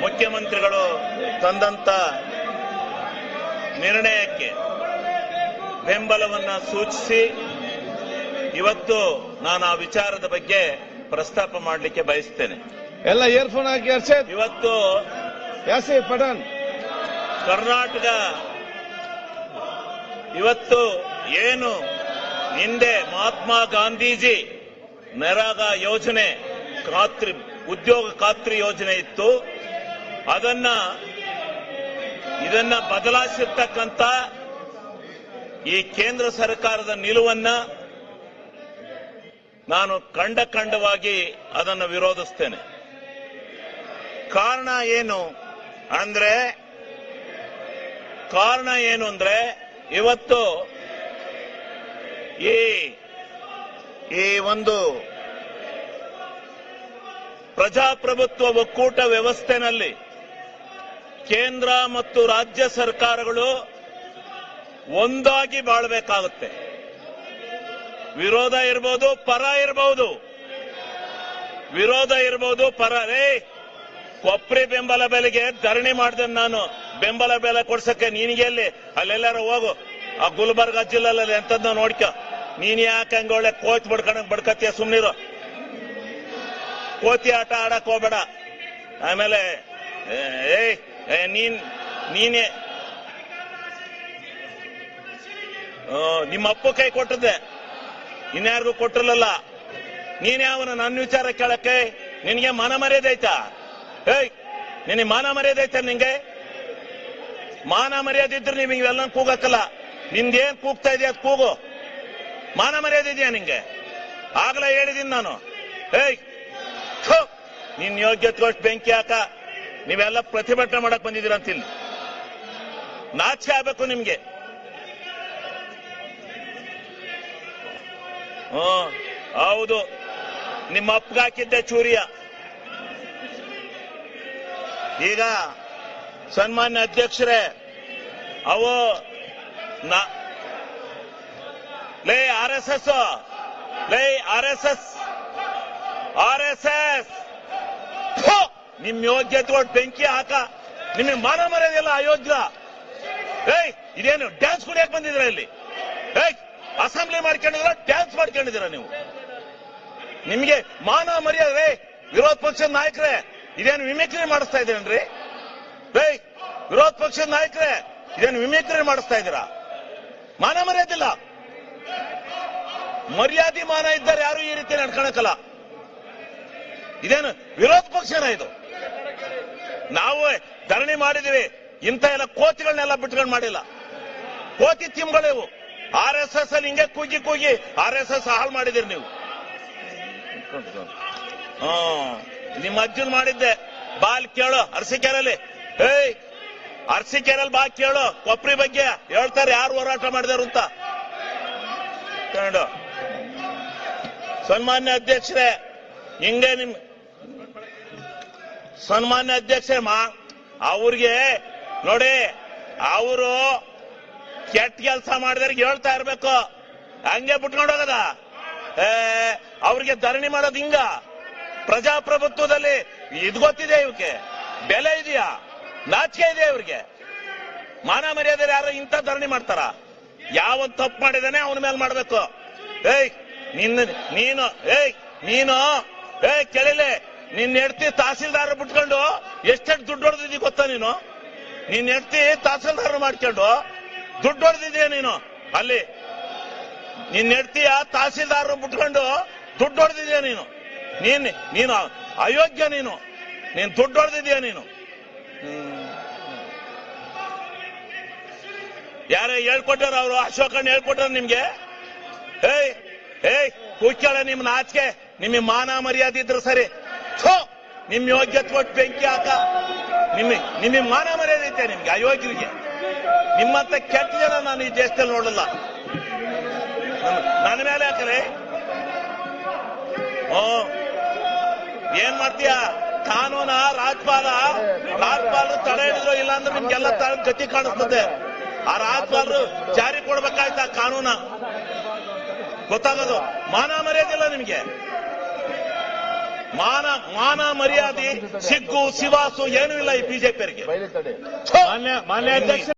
ಮುಖ್ಯಮಂತ್ರಿಗಳು ತಂದಂತ ನಿರ್ಣಯಕ್ಕೆ ಬೆಂಬಲವನ್ನ ಸೂಚಿಸಿ ಇವತ್ತು ನಾನು ಆ ವಿಚಾರದ ಬಗ್ಗೆ ಪ್ರಸ್ತಾಪ ಮಾಡಲಿಕ್ಕೆ ಬಯಸ್ತೇನೆ. ಎಲ್ಲ ಇಯರ್ಫೋನ್ ಹಾಕಿ ಅರ್ಷದ್. ಇವತ್ತು ಯಾಸೀರ್ ಪಠಾಣ್ ಕರ್ನಾಟಕ ಇವತ್ತು ಏನು ಹಿಂದೆ ಮಹಾತ್ಮ ಗಾಂಧೀಜಿ ನರೇಗಾ ಯೋಜನೆ ಉದ್ಯೋಗ ಖಾತ್ರಿ ಯೋಜನೆ ಇತ್ತು, ಇದನ್ನ ಬದಲಾಯಿಸಿರ್ತಕ್ಕಂಥ ಈ ಕೇಂದ್ರ ಸರ್ಕಾರದ ನಿಲುವನ್ನ ನಾನು ಖಂಡವಾಗಿ ಅದನ್ನು ವಿರೋಧಿಸ್ತೇನೆ. ಕಾರಣ ಏನು ಅಂದ್ರೆ ಇವತ್ತು ಈ ಒಂದು ಪ್ರಜಾಪ್ರಭುತ್ವ ಒಕ್ಕೂಟ ವ್ಯವಸ್ಥೆನಲ್ಲಿ ಕೇಂದ್ರ ಮತ್ತು ರಾಜ್ಯ ಸರ್ಕಾರಗಳು ಒಂದಾಗಿ ಬಾಳಬೇಕಾಗುತ್ತೆ. ವಿರೋಧ ಇರಬಹುದು, ಪರ ಕೊಪ್ರಿ ಬೆಂಬಲ ಬೆಲೆಗೆ ಧರಣಿ ಮಾಡಿದೆ ನಾನು. ಬೆಂಬಲ ಬೆಲೆ ಕೊಡ್ಸಕ್ಕೆ ನಿನಗೆ ಎಲ್ಲಿ? ಅಲ್ಲೆಲ್ಲಾರು ಹೋಗು, ಆ ಗುಲ್ಬರ್ಗ ಜಿಲ್ಲೆಯಲ್ಲಿ ಎಂತದ್ನ ನೋಡ್ಕ. ನೀನ್ ಯಾಕೆ ಹಂಗ ಒಳ್ಳೆ ಕೋಚ್ ಬಡ್ಕತ್ತೀಯ? ಸುಮ್ನಿರು, ಕೋತಿ ಆಟ ಆಡಕ್ ಹೋಗ್ಬೇಡ. ಆಮೇಲೆ ನೀನೇ ನಿಮ್ಮ ಅಪ್ಪ ಕೈ ಕೊಟ್ಟದ್ದೆ, ಇನ್ಯಾರಿಗೂ ಕೊಟ್ಟಿರಲಿಲ್ಲ. ನೀನೇ ಅವನ ನನ್ನ ವಿಚಾರ ಕೇಳಕ್ಕೆ ನಿನಗೆ ಮಾನ ಮರ್ಯಾದೆ ಐತಾ? ನಿನಗೆ ಮಾನ ಮರ್ಯಾದೆ ಐತ? ನಿಂಗೆ ಮಾನ ಮರ್ಯಾದೆ ಇದ್ರೆ ನೀವು ಇವೆಲ್ಲ ಕೂಗಕ್ಕಲ್ಲ. ನಿಂದೇನ್ ಕೂಗ್ತಾ ಇದೆಯಾ ಅದು ಕೂಗು. ಮಾನ ಮರ್ಯಾದೆ ಇದೆಯಾ ನಿಂಗೆ? ಆಗ್ಲೇ ಹೇಳಿದೀನಿ ನಾನು. ನಿನ್ ಯೋಗ್ಯತೆಗೋಷ್ಟು ಬೆಂಕಿ ಹಾಕ. ನೀವೆಲ್ಲ ಪ್ರತಿಭಟನೆ ಮಾಡಕ್ ಬಂದಿದ್ದೀರ ಅಂತಿಲ್ಲ. ನಾಚಿಕೆ ಆಗ್ಬೇಕು ನಿಮ್ಗೆ. ಹೌದು, ನಿಮ್ಮ ಅಪ್ಪಗಾಕಿದ್ದೆ ಚೂರಿಯ. ಈಗ ಸನ್ಮಾನ್ಯ ಅಧ್ಯಕ್ಷರೇ, ಅವು ಆರ್ ಎಸ್ ಎಸ್ ನಿಮ್ ಯೋಗ್ಯತೆ ಬೆಂಕಿ ಹಾಕ. ನಿಮಗೆ ಮಾನ ಮರ್ಯಾದೆಲ್ಲ ಅಯೋಗ್ಯ. ಇದೇನು ಡ್ಯಾನ್ಸ್ ಕುಡಿಯಕ್ ಬಂದಿದ್ರ ಇಲ್ಲಿ? ಅಸೆಂಬ್ಲಿ ಮಾಡ್ಕೊಂಡಿದ್ರ, ಡ್ಯಾನ್ಸ್ ಮಾಡ್ಕೊಂಡಿದ್ದೀರ ನೀವು? ನಿಮ್ಗೆ ಮಾನ ಮರ್ಯಾದೆ? ವಿರೋಧ ಪಕ್ಷದ ನಾಯಕರೇ, ಇದೇನು ಮಿಮಿಕ್ರಿ ಮಾಡಿಸ್ತಾ ಇದ್ದೀರೇನ್ರಿ? ವಿರೋಧ ಪಕ್ಷದ ನಾಯಕರೇ, ಇದೇನು ಮಿಮಿಕ್ರಿ ಮಾಡಿಸ್ತಾ ಇದ್ದೀರಾ? ಮಾನ ಮರ್ಯಾದಿಲ್ಲ. ಮರ್ಯಾದೆ ಮಾನ ಇದ್ದಾರೆ ಯಾರು ಈ ರೀತಿ ನಡ್ಕೊಳಕಲ್ಲ. ಇದೇನು ವಿರೋಧ ಪಕ್ಷನ ಇದು? ನಾವು ಧರಣಿ ಮಾಡಿದೀವಿ, ಇಂಥ ಎಲ್ಲ ಕೋತಿಗಳನ್ನೆಲ್ಲ ಬಿಟ್ಕೊಂಡು ಮಾಡಿಲ್ಲ. ಕೋತಿ ತಿಮ್ಗಳಿವು. ಆರ್ ಎಸ್ ಎಸ್ ಅಲ್ಲಿ ಹಿಂಗೆ ಕೂಗಿ ಆರ್ ಎಸ್ ಎಸ್ ಹಾಳು ಮಾಡಿದಿರಿ ನೀವು. ನಿಮ್ಮ ಅಜ್ಜನ್ ಮಾಡಿದ್ದೆ. ಬಾಲ್ ಕೇಳೋ ಅರಸೀಕೆರೆಯಲ್ಲಿ. ಅರಸೀಕೆರೆಯಲ್ಲಿ ಬಾ ಕೇಳೋ ಕೊಪ್ರಿ ಬಗ್ಗೆ ಹೇಳ್ತಾರೆ ಯಾರು ಹೋರಾಟ ಮಾಡಿದಾರು ಅಂತ. ಸನ್ಮಾನ್ಯ ಅಧ್ಯಕ್ಷರೇ, ಹಿಂಗೆ ಸನ್ಮಾನ್ಯ ಅಧ್ಯಕ್ಷರೇ, ಅವ್ರಿಗೆ ನೋಡಿ, ಅವರು ಕೆಟ್ಟ ಕೆಲಸ ಮಾಡಿದವ್ರಿಗೆ ಹೇಳ್ತಾ ಇರ್ಬೇಕು, ಹಂಗೆ ಬಿಟ್ಕೊಂಡು ಹೋಗದ. ಅವ್ರಿಗೆ ಧರಣಿ ಮಾಡೋದು ಹಿಂಗ? ಪ್ರಜಾಪ್ರಭುತ್ವದಲ್ಲಿ ಇದು ಗೊತ್ತಿದೆ ಇವಕ್ಕೆ? ಬೆಲೆ ಇದೆಯಾ? ನಾಚಿಕೆ ಇದೆಯಾ ಇವ್ರಿಗೆ? ಮಾನ ಮರ್ಯಾದೆ ಯಾರು ಇಂಥ ಧರಣಿ ಮಾಡ್ತಾರ? ಯಾವ ತಪ್ಪು ಮಾಡಿದಾನೆ ಅವನ ಮೇಲೆ ಮಾಡ್ಬೇಕು. ನೀನು ಕೇಳಿಲೆ, ನಿನ್ನ ಹೆಂಡ್ತಿ ತಹಸೀಲ್ದಾರ್ ಬಿಟ್ಕೊಂಡು ಎಷ್ಟೆಷ್ಟು ದುಡ್ಡು ಹೊಡೆದಿದ್ದೀ ಗೊತ್ತಾ ನೀನು? ನಿನ್ನ ಹೆಂಡ್ತಿ ತಹಸೀಲ್ದಾರ್ ಮಾಡ್ಕೊಂಡು ದುಡ್ಡು ಹೊಡೆದಿದ್ದೀಯ ನೀನು. ಅಲ್ಲಿ ನಿನ್ನ ಹೆಂಡ್ತಿಯ ತಹಸೀಲ್ದಾರ್ ಬಿಟ್ಕೊಂಡು ದುಡ್ಡು ಹೊಡೆದಿದ್ದೀಯ ನೀನು. ನೀನು ಅಯೋಗ್ಯ. ನೀನು ದುಡ್ಡು ಹೊಡೆದಿದ್ದೀಯ ನೀನು. ಯಾರೇ ಹೇಳ್ಕೊಟ್ಟಾರ? ಅವರು ಅಶೋಕಣ್ಣ ಹೇಳ್ಕೊಟ್ಟಾರ ನಿಮ್ಗೆ? ಕೂತ್ಕೊಳ್ಳ. ನಿಮ್ ನಾಚಿಕೆ, ನಿಮಗೆ ಮಾನ ಮರ್ಯಾದೆ ಇದ್ರೆ ಸರಿ. ನಿಮ್ ಯೋಗ್ಯತೆ ಕೊಟ್ಟು ಬೆಂಕಿ ಹಾಕ. ನಿಮಗೆ ಮಾನ ಮರ್ಯಾದೆ ಐತೆ ನಿಮ್ಗೆ? ಅಯೋಗ್ಯರಿಗೆ ನಿಮ್ಮಂತ ಕೆಟ್ಟ ಜನ ನಾನು ಈ ದೇಶದಲ್ಲಿ ನೋಡಲ್ಲ. ನನ್ನ ಮೇಲೆ ಹಾಕಲೇ ಏನ್ ಮಾಡ್ತೀಯ? ಕಾನೂನ ರಾಜ್ಪಾಲರು ತಡೆ ಹಿಡಿದ್ರು, ಇಲ್ಲಾಂದ್ರೆ ನಿಮ್ಗೆಲ್ಲ ಗತಿ ಕಾಣಿಸ್ತದೆ. ಆ ರಾಜ್ಪಾಲರು ಜಾರಿ ಕೊಡ್ಬೇಕಾಯ್ತ ಕಾನೂನ? ಗೊತ್ತಾಗೋದು ಮಾನ ಮರ್ಯಾದಿಲ್ಲ ನಿಮ್ಗೆ. ಮಾನ ಮರ್ಯಾದೆ ಸಿಗ್ಗು ಸಿವಾಸು ಏನೂ ಇಲ್ಲ ಈ ಬಿಜೆಪಿಯವರಿಗೆ. ಮಾನ್ಯ ಅಧ್ಯಕ್ಷ